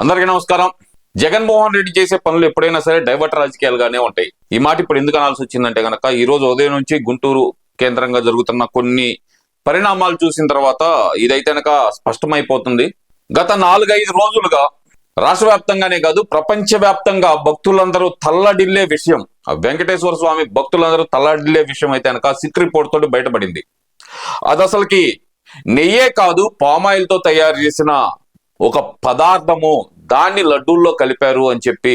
అందరికీ నమస్కారం. జగన్మోహన్ రెడ్డి చేసే పనులు ఎప్పుడైనా సరే డైవర్ట్ రాజకీయాలుగానే ఉంటాయి. ఈ మాట ఇప్పుడు ఎందుకు అనాల్సి వచ్చిందంటే గనక ఈ రోజు ఉదయం నుంచి గుంటూరు కేంద్రంగా జరుగుతున్న కొన్ని పరిణామాలు చూసిన తర్వాత ఇదైతే గనక స్పష్టమైపోతుంది. గత 4-5 రోజులుగా రాష్ట్ర వ్యాప్తంగానే కాదు ప్రపంచ వ్యాప్తంగా భక్తులందరూ తల్లడిల్లే విషయం, వెంకటేశ్వర స్వామి భక్తులందరూ తల్లడిల్లే విషయం అయితే గనక సిక్ రిపోర్ట్ తోటి బయటపడింది. అది అసలుకి నెయ్యే కాదు పామాయిల్ తో తయారు చేసిన ఒక పదార్థము, దాన్ని లడ్డూల్లో కలిపారు అని చెప్పి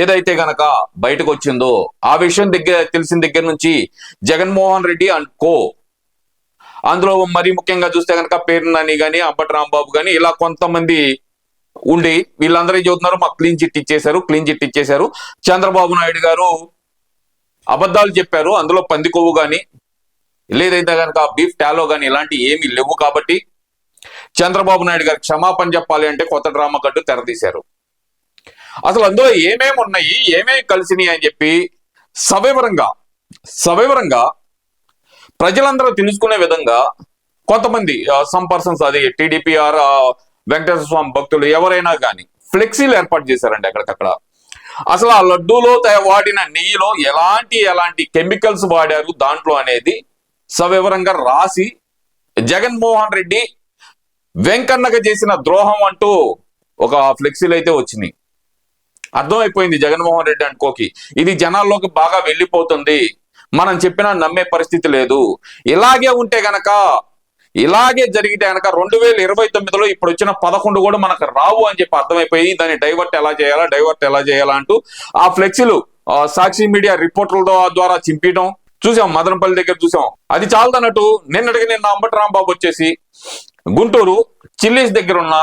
ఏదైతే గనక బయటకు వచ్చిందో ఆ విషయం తెలిసిన దగ్గర నుంచి జగన్మోహన్ రెడ్డి అండ్ కో, అందులో మరీ ముఖ్యంగా చూస్తే గనక పేరు నాని గాని అంబటి రాంబాబు గాని ఇలా కొంతమంది ఉండి వీళ్ళందరూ చెబుతున్నారు మాకు క్లీన్ చిట్ ఇచ్చేశారు. చంద్రబాబు నాయుడు గారు అబద్ధాలు చెప్పారు, అందులో పంది కొవ్వు గాని లేదైతే గనక బీఫ్ టాలో గాని ఇలాంటి ఏమీ లేవు కాబట్టి చంద్రబాబు నాయుడు గారికి క్షమాపణ చెప్పాలి అంటే కొత్త డ్రామా గడ్డు తెరదీశారు. అసలు అందులో ఏమేమి ఉన్నాయి, ఏమేమి కలిసినాయి అని చెప్పి సవివరంగా ప్రజలందరూ తెలుసుకునే విధంగా కొంతమంది సమ్ పర్సన్స్, అది టీడీపీ ఆర్ వెంకటేశ్వర స్వామి భక్తులు ఎవరైనా కానీ ఫ్లెక్సీలు ఏర్పాటు చేశారండి అక్కడికక్కడ. అసలు ఆ లడ్డూలో వాడిన నెయ్యిలో ఎలాంటి కెమికల్స్ వాడారు దాంట్లో అనేది సవివరంగా రాసి జగన్మోహన్ రెడ్డి వెంకన్నగా చేసిన ద్రోహం అంటూ ఒక ఫ్లెక్సీలు అయితే వచ్చినాయి. అర్థమైపోయింది జగన్మోహన్ రెడ్డి అనుకోకి ఇది జనాల్లోకి బాగా వెళ్ళిపోతుంది, మనం చెప్పినా నమ్మే పరిస్థితి లేదు. ఇలాగే ఉంటే గనక, ఇలాగే జరిగితే గనక 2029లో ఇప్పుడు వచ్చిన 11 కూడా మనకు రావు అని చెప్పి అర్థమైపోయి దాన్ని డైవర్ట్ ఎలా చేయాలా అంటూ ఆ ఫ్లెక్సీలు సాక్షి మీడియా రిపోర్టర్ల ద్వారా చింపడం చూసాం. మదనపల్లి దగ్గర చూసాం. అది చాలదన్నట్టు నిన్న అంబటి రాంబాబు వచ్చేసి గుంటూరు చిల్లీస్ దగ్గర ఉన్న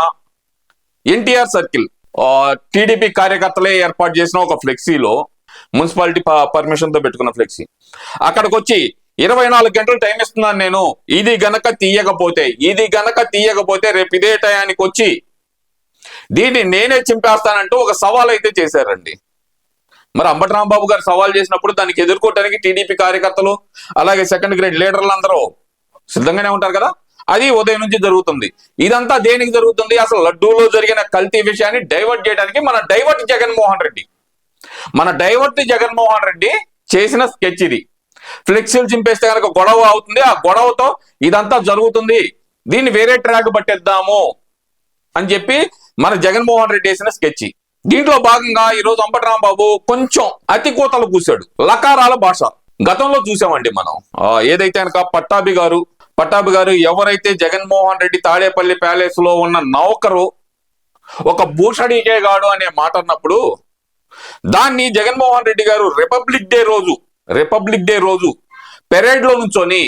ఎన్టీఆర్ సర్కిల్ టీడీపీ కార్యకర్తలే ఏర్పాటు చేసిన ఒక ఫ్లెక్సీలో, మున్సిపాలిటీ పర్మిషన్ తో పెట్టుకున్న ఫ్లెక్సీ, అక్కడికి వచ్చి 24 గంటలు టైం ఇస్తున్నాను నేను, ఇది గనక తీయకపోతే రేపు ఇదే టయానికి వచ్చి దీన్ని నేనే చింపేస్తానంటూ ఒక సవాల్ అయితే చేశారండి. మరి అంబటి రాంబాబు గారు సవాల్ చేసినప్పుడు దానికి ఎదుర్కోవడానికి టీడీపీ కార్యకర్తలు అలాగే సెకండ్ గ్రేడ్ లీడర్లు అందరూ సిద్ధంగానే ఉంటారు కదా. అది ఉదయం నుంచి జరుగుతుంది. ఇదంతా దేనికి జరుగుతుంది? అసలు లడ్డూలో జరిగిన కల్తీ విషయాన్ని డైవర్ట్ చేయడానికి మన డైవర్ట్ జగన్మోహన్ రెడ్డి చేసిన స్కెచ్ ఇది. ఫ్లెక్సీలు చింపేస్తే కనుక గొడవ అవుతుంది, ఆ గొడవతో ఇదంతా జరుగుతుంది, దీన్ని వేరే ట్రాక్ పట్టేద్దాము అని చెప్పి మన జగన్మోహన్ రెడ్డి వేసిన స్కెచ్. దీంట్లో భాగంగా ఈ రోజు అంబటి రాంబాబు కొంచెం అతి కూతలు కూశాడు. లకారాల భాష గతంలో చూసామండి మనం. ఏదైతే కనుక పట్టాభి గారు ఎవరైతే జగన్మోహన్ రెడ్డి తాడేపల్లి ప్యాలెస్ లో ఉన్న నౌకరు ఒక భూషణీకే గాడు అనే మాట అన్నప్పుడు దాన్ని జగన్మోహన్ రెడ్డి గారు రిపబ్లిక్ డే రోజు పెరేడ్ లో నుంచొని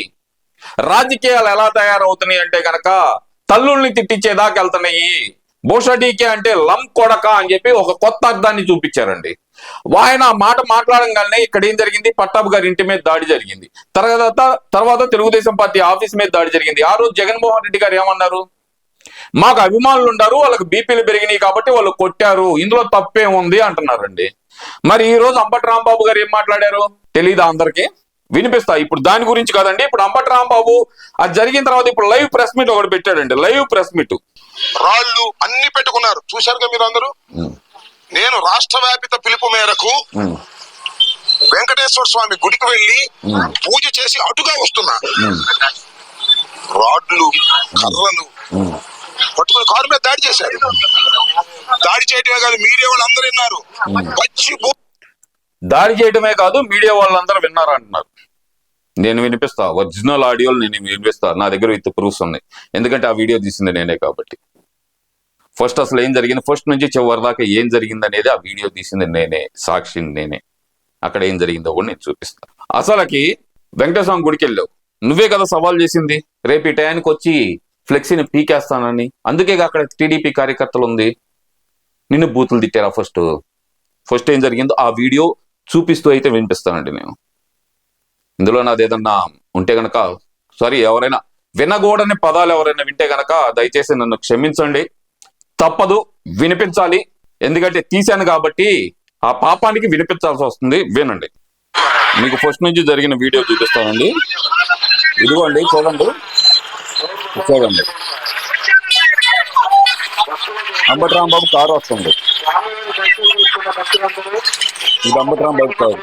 రాజకీయాలు ఎలా తయారవుతున్నాయి అంటే గనక తల్లుల్ని తిట్టించేదాకా వెళ్తున్నాయి, భూషడీకే అంటే లం కొడక అని చెప్పి ఒక కొత్త అర్థాన్ని చూపించారండి. ఆయన మాట మాట్లాడంగానే ఇక్కడ ఏం జరిగింది? పట్టాభి గారి ఇంటి మీద దాడి జరిగింది, తర్వాత తెలుగుదేశం పార్టీ ఆఫీస్ మీద దాడి జరిగింది. ఆ రోజు జగన్మోహన్ రెడ్డి గారు ఏమన్నారు? మాకు అభిమానులు ఉన్నారు, వాళ్ళకి బీపీలు పెరిగినాయి కాబట్టి వాళ్ళు కొట్టారు, ఇందులో తప్పేం ఉంది అంటున్నారండి. మరి ఈ రోజు అంబటి రాంబాబు గారు ఏం మాట్లాడారు తెలీదా అందరికి? వినిపిస్తా. ఇప్పుడు దాని గురించి కాదండి, ఇప్పుడు అంబటి రాంబాబు అది జరిగిన తర్వాత ఇప్పుడు లైవ్ ప్రెస్ మీట్ ఒకటి పెట్టాడండి. లైవ్ ప్రెస్ మీట్ రాళ్ళు అన్ని పెట్టుకున్నారు, చూశారుగా మీరు అందరూ. నేను రాష్ట్ర వ్యాపిత పిలుపు మేరకు వెంకటేశ్వర స్వామి గుడికి వెళ్లి పూజ చేసి అటుగా వస్తున్నా. రాడ్లు కర్రలు పట్టుకుని కారు మీద దాడి చేశారు. దాడి చేయటమే కాదు మీడియా వాళ్ళందరూ విన్నారు. దాడి చేయడమే కాదు మీడియా వాళ్ళందరూ విన్నారు అంటున్నారు. నేను వినిపిస్తా, ఒరిజినల్ ఆడియోలు నేను వినిపిస్తా. నా దగ్గర విత్ ప్రూఫ్స్ ఉన్నాయి, ఎందుకంటే ఆ వీడియో తీసింది నేనే కాబట్టి. ఫస్ట్ అసలు ఏం జరిగింది, ఫస్ట్ నుంచి చివరి దాకా ఏం జరిగింది అనేది ఆ వీడియో తీసింది నేనే, సాక్షిని నేనే. అక్కడ ఏం జరిగిందో కూడా నేను చూపిస్తా. అసలుకి వెంకటేశ్వర స్వామి గుడికి వెళ్ళావు, నువ్వే కదా సవాల్ చేసింది రేపు ఈ టయానికి వచ్చి ఫ్లెక్సీని పీకేస్తానని. అందుకే అక్కడ టీడీపీ కార్యకర్తలు ఉంది, నిన్ను బూతులు తిట్టారా? ఫస్ట్ ఏం జరిగిందో ఆ వీడియో చూపిస్తూ అయితే వినిపిస్తానండి నేను. ఇందులో నాది ఏదన్నా ఉంటే గనక సారీ, ఎవరైనా వినకూడని పదాలు ఎవరైనా వింటే గనక దయచేసి నన్ను క్షమించండి. తప్పదు, వినిపించాలి, ఎందుకంటే తీశాను కాబట్టి ఆ పాపానికి వినిపించాల్సి వస్తుంది. వినండి, మీకు ఫస్ట్ నుంచి జరిగిన వీడియో చూపిస్తానండి. ఇదిగోండి చూడండి. అంబటి రాంబాబు కారు వస్తుంది. ఇది అంబటి రాంబాబు కారు.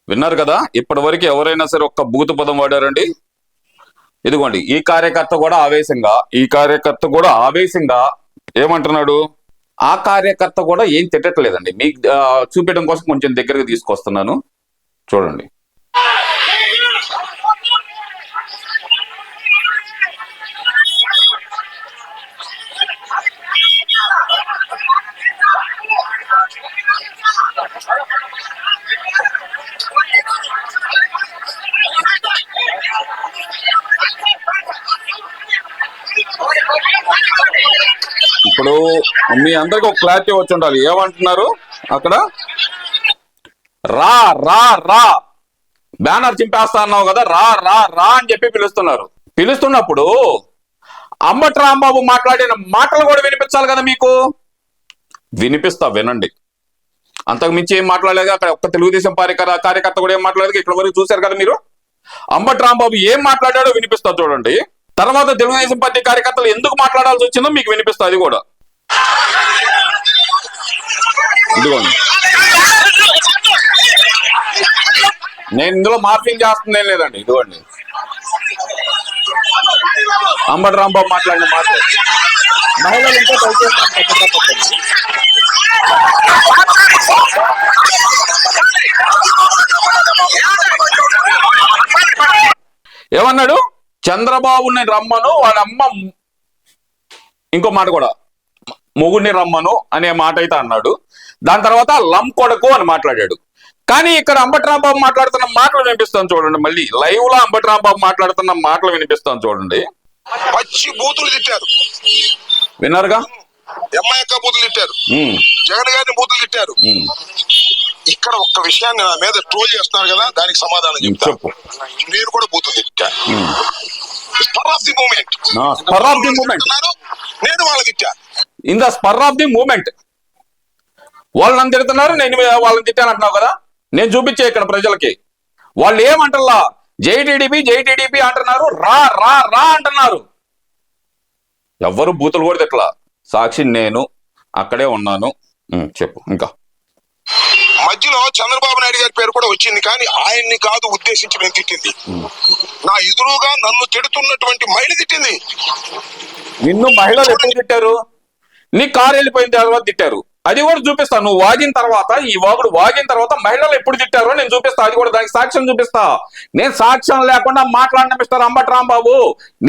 విన్నారు కదా, ఇప్పటి వరకు ఎవరైనా సరే ఒక్క బూతు పదం వాడారండి? ఇదిగోండి, ఈ కార్యకర్త కూడా ఆవేశంగా ఏమంటున్నాడు? ఆ కార్యకర్త కూడా ఏం తిట్టట్లేదండి. మీకు చూపించడం కోసం కొంచెం దగ్గరకు తీసుకొస్తున్నాను, చూడండి. ఇప్పుడు మీ అందరికి ఒక క్లారిటీ వచ్చి ఉండాలి. ఏమంటున్నారు అక్కడ? రా రా రా, బ్యానర్ చింపేస్తా అన్నావు కదా, రా రా రా అని చెప్పి పిలుస్తున్నారు. పిలుస్తున్నప్పుడు అంబటి రాంబాబు మాట్లాడిన మాటలు కూడా వినిపించాలి కదా మీకు. వినిపిస్తా, వినండి. అంతకు మించి ఏం మాట్లాడలేదు. అక్కడ ఒక్క తెలుగుదేశం కార్యకర్త కూడా ఏం మాట్లాడలేదు. ఇక్కడ వరకు చూశారు కదా మీరు. అంబటి రాంబాబు ఏం మాట్లాడాడో వినిపిస్తా, చూడండి. తర్వాత తెలుగుదేశం పార్టీ కార్యకర్తలు ఎందుకు మాట్లాడాల్సి వచ్చిందో మీకు వినిపిస్తా, అది కూడా. ఇదిగోండి, నేను ఇందులో మార్పింగ్ చేస్తుందేం లేదండి. ఇదిగోండి, అంబటి రాంబాబు మాట్లాడిన మాట. మహిళలు ఇంకా ఏమన్నాడు? చంద్రబాబుని రమ్మను, వాళ్ళ అమ్మ ఇంకో మాట కూడా మొగుడిని రమ్మను అనే మాట అయితే అన్నాడు. దాని తర్వాత లం కొడకు అని మాట్లాడాడు. కానీ ఇక్కడ అంబటి రాంబాబు మాట్లాడుతున్న మాటలు వినిపిస్తాను చూడండి. మళ్ళీ లైవ్ లో అంబటి రాంబాబు మాట్లాడుతున్న మాటలు వినిపిస్తాను చూడండి. పచ్చి బూతులు తిట్టారు, విన్నారుగా? ఎంఐక బూతులు తిట్టారు, జగన్ గారిని బూతులు తిట్టారు. ఇక్కడ ఒక్క విషయాన్ని నా మీద ట్రోల్ చేస్తున్నారు కదా, దానికి సమాధానం చెప్తాను. నేను కూడా బూతులు తిట్టా. స్పర్ ఆఫ్ ది మూమెంట్, నేను వాళ్ళని తిట్టా. In the spur of the moment వాళ్ళని తిడుతున్నారు, నేను వాళ్ళని తిట్టాను అంటున్నావు కదా. నేను చూపించే ఇక్కడ ప్రజలకి. వాళ్ళు ఏమంటారా? జైటీడీపీ అంటున్నారు, రా రా రా అంటున్నారు. ఎవ్వరు బూతులు కూడా తిట్లా. సాక్షి నేను అక్కడే ఉన్నాను. చెప్పు ఇంకా. మధ్యలో చంద్రబాబు నాయుడు గారి పేరు కూడా వచ్చింది, కానీ ఆయన్ని కాదు ఉద్దేశించి నేను తిట్టింది. నా ఎదురుగా నన్ను తిడుతున్నటువంటి మహిళ తిట్టింది. నిన్ను మహిళలు ఎప్పుడు తిట్టారు? నీ కారు వెళ్ళిపోయిన తర్వాత తిట్టారు. అది కూడా చూపిస్తా. నువ్వు వాగిన తర్వాత, ఈ వాగుడు వాగిన తర్వాత మహిళలు ఎప్పుడు తిట్టారో నేను చూపిస్తా. అది కూడా దానికి సాక్ష్యం చూపిస్తా. నేను సాక్ష్యం లేకుండా మాట్లాడిన మిస్టర్ అంబటి రాంబాబు,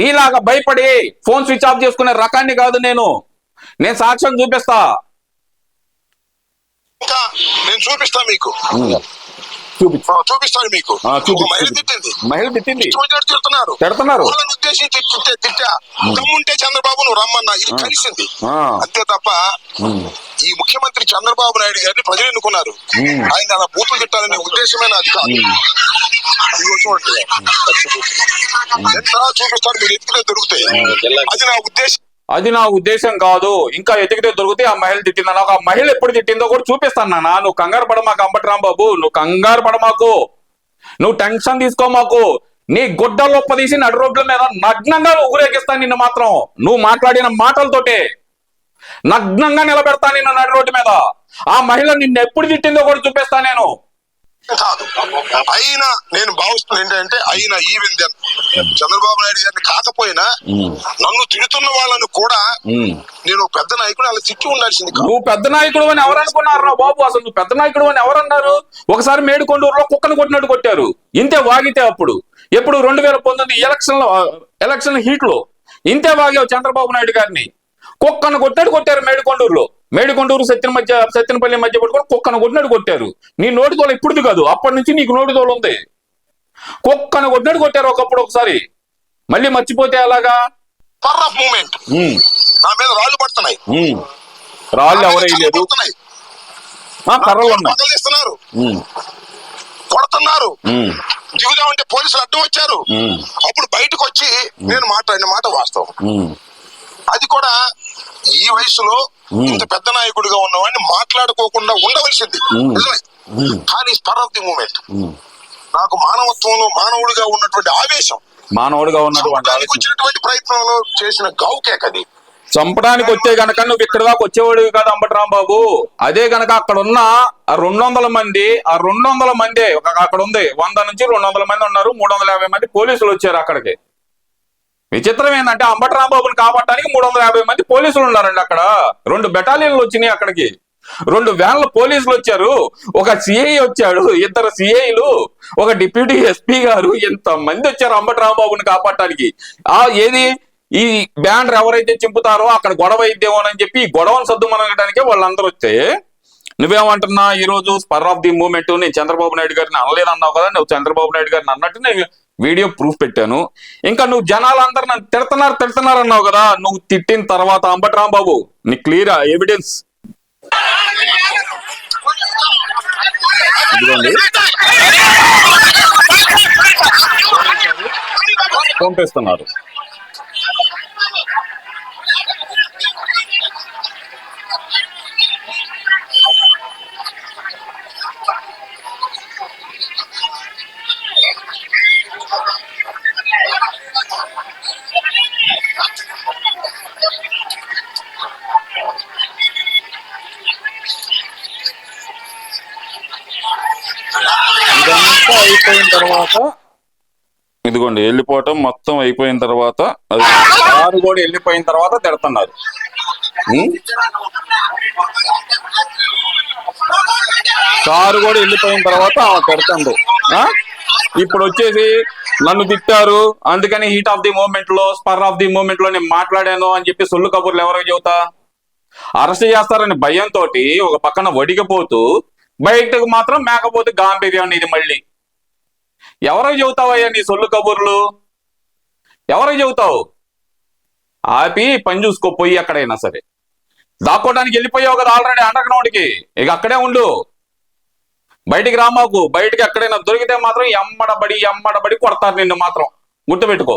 నీలాగా భయపడి ఫోన్ స్విచ్ ఆఫ్ చేసుకునే రకాన్ని కాదు నేను సాక్ష్యం చూపిస్తా. ఇంకా నేను చూపిస్తా మీకు, చూపిస్తాను మీకు. మహిళ తిట్టింది, తిడుతున్నారు. ఉద్దేశించి తిట్టా. దమ్ముంటే చంద్రబాబు నువ్వు రమ్మన్నా, ఇది కలిసింది అంతే తప్ప ఈ ముఖ్యమంత్రి చంద్రబాబు నాయుడు గారిని ప్రజలు ఎన్నుకున్నారు. ఆయన అలా బూతులు తిట్టాలనే ఉద్దేశమే నాది కాదు. చూడండి, ఎంత చూపిస్తాను, మీరు ఎత్తుకునే దొరుకుతాయి. అది నా ఉద్దేశం కాదు. ఇంకా ఎతికితే దొరికితే ఆ మహిళ తిట్టిందా? ఆ మహిళ ఎప్పుడు తిట్టిందో కూడా చూపిస్తాను నాన్న. నువ్వు కంగారు పడమాకు అంబటి రాంబాబు, నువ్వు కంగారు పడమాకు, నువ్వు టెన్షన్ తీసుకోమాకు. నీ గుడ్డల్లో తీసి నడు రోడ్ల మీద నగ్నంగా ఊరేగిస్తాను నిన్ను మాత్రం. నువ్వు మాట్లాడిన మాటలతోటే నగ్నంగా నిలబెడతా నిన్ను నడు రోడ్డు మీద. ఆ మహిళ నిన్ను ఎప్పుడు తిట్టిందో కూడా చూపిస్తా నేను. కాదు, అయినా నేను భావిస్తున్నా ఏంటంటే, అయినా ఈవెన్ దెన్ చంద్రబాబు నాయుడు గారిని కాకపోయినా నన్ను తిడుతున్న వాళ్ళను కూడా నేను పెద్ద నాయకుడు అలా తిట్టి ఉండాల్సింది. నువ్వు పెద్ద నాయకుడు అని ఎవరు అనుకున్నారు బాబు? అసలు నువ్వు పెద్ద నాయకుడు అని ఎవరు అన్నారు? ఒకసారి మేడికొండూరులో కుక్కను కొట్టినట్టు కొట్టారు. ఇంతే వాగితే అప్పుడు. ఎప్పుడు 2019 ఎలక్షన్ హీట్ లో ఇంతే వాగావు చంద్రబాబు నాయుడు గారిని. కుక్కను కొట్టారు మేడికొండూరు సత్యనపల్లి మధ్య పట్టుకొని కుక్కను కొట్టినట్టు కొట్టారు. నీ నోటితోలు ఇప్పుడుది కాదు, అప్పటి నుంచి నీకు నోటితోలు ఉంది. కుక్కను కొట్టినట్టు కొట్టారు ఒకప్పుడు. ఒకసారి మళ్ళీ మర్చిపోతే ఎలాగా? పర్ ఆఫ్ మూమెంట్ నా మీద రాళ్ళు పడుతున్నాయి, రాళ్ళు ఎవరై లేదు, కర్రలు ఉన్నాయి, పగలిస్తున్నారు, కొడుతున్నారు, దిగుదామంటే పోలీసులు అడ్డం వచ్చారు. అప్పుడు బయటకు వచ్చి నేను మాట్లాడిన మాట వాస్తవం. అది కూడా ఈ వయసులో ఇంత పెద్ద నాయకుడిగా ఉన్నవాడిని మాట్లాడుకోకుండా ఉండవలసింది నిజమే. కానీ స్పర్ ఆఫ్ ది మూమెంట్ నాకు మానవత్వంలో మానవుడిగా ఉన్నటువంటి ఆవేశం, మానవుడిగా ఉన్నటువంటి వచ్చినటువంటి ప్రయత్నంలో చేసిన గావుకేక్ అది. చంపడానికి వచ్చే గనక నువ్వు ఇక్కడ దాకా వచ్చేవాడివి కాదు అంబటి రాంబాబు. అదే గనక అక్కడ ఉన్న 200 మంది, ఆ 200 మంది అక్కడ ఉంది, 100 నుంచి 200 మంది ఉన్నారు, 350 మంది పోలీసులు వచ్చారు అక్కడికి. విచిత్రం ఏంటంటే అంబటి రాంబాబుని కాపాడటానికి 350 మంది పోలీసులు ఉన్నారండి అక్కడ. 2 బెటాలియన్లు వచ్చినాయి అక్కడికి, 2 వ్యాన్ల పోలీసులు వచ్చారు, ఒక సిఐ వచ్చాడు, 2 సిఐలు, ఒక డిప్యూటీ ఎస్పీ గారు, ఇంత మంది వచ్చారు అంబటి రాంబాబుని కాపాడటానికి. ఏది ఈ బ్యానర్ ఎవరైతే చింపుతారో అక్కడ గొడవ అయిద్దేమోనని చెప్పి ఈ గొడవను సద్దుమనగడానికే వాళ్ళందరూ వస్తే, నువ్వేమంటున్నా ఈ రోజు స్పర్ ఆఫ్ ది మూమెంట్ నేను చంద్రబాబు నాయుడు గారిని అనలేదన్నావు కదా, నువ్వు చంద్రబాబు నాయుడు గారిని అన్నట్టు నేను వీడియో ప్రూఫ్ పెట్టాను. ఇంకా నువ్వు జనాలందరూ నన్ను తిడుతున్నారు అన్నావు కదా, నువ్వు తిట్టిన తర్వాత అంబటి రాంబాబు నీ క్లియర్ ఎవిడెన్స్ పంపిస్తున్నారు. ఇదంతా అయిపోయిన తర్వాత ఇదిగోండి వెళ్ళిపోవటం మొత్తం అయిపోయిన తర్వాత, అది కారు కూడా వెళ్ళిపోయిన తర్వాత తిడుతున్నారు. కారు కూడా వెళ్ళిపోయిన తర్వాత తిడుతుంది. ఇప్పుడు వచ్చేసి నన్ను తిట్టారు అందుకని హీట్ ఆఫ్ ది మూమెంట్ లో, స్పర్ ఆఫ్ ది మూమెంట్ లో నేను మాట్లాడాను అని చెప్పి సొల్లు కబుర్లు ఎవరికి చెబుతా? అరెస్ట్ చేస్తారని భయంతో ఒక పక్కన వడిగిపోతూ బయటకు మాత్రం మేకపోతే గాంభీర్యం. ఇది మళ్ళీ ఎవరికి చెబుతావయ్యా నీ సొల్లు కబుర్లు? ఎవరికి చెబుతావు? ఆపి పని చూసుకోపోయి ఎక్కడైనా సరే. దాక్కోవడానికి వెళ్ళిపోయావు కదా ఆల్రెడీ అండర్ గ్రౌండ్కి, ఇక అక్కడే ఉండు, బయటికి రామాకు. బయటికి ఎక్కడైనా దొరికితే మాత్రం ఎమ్మడబడి కొడతారు నిన్ను, మాత్రం గుర్తుపెట్టుకో.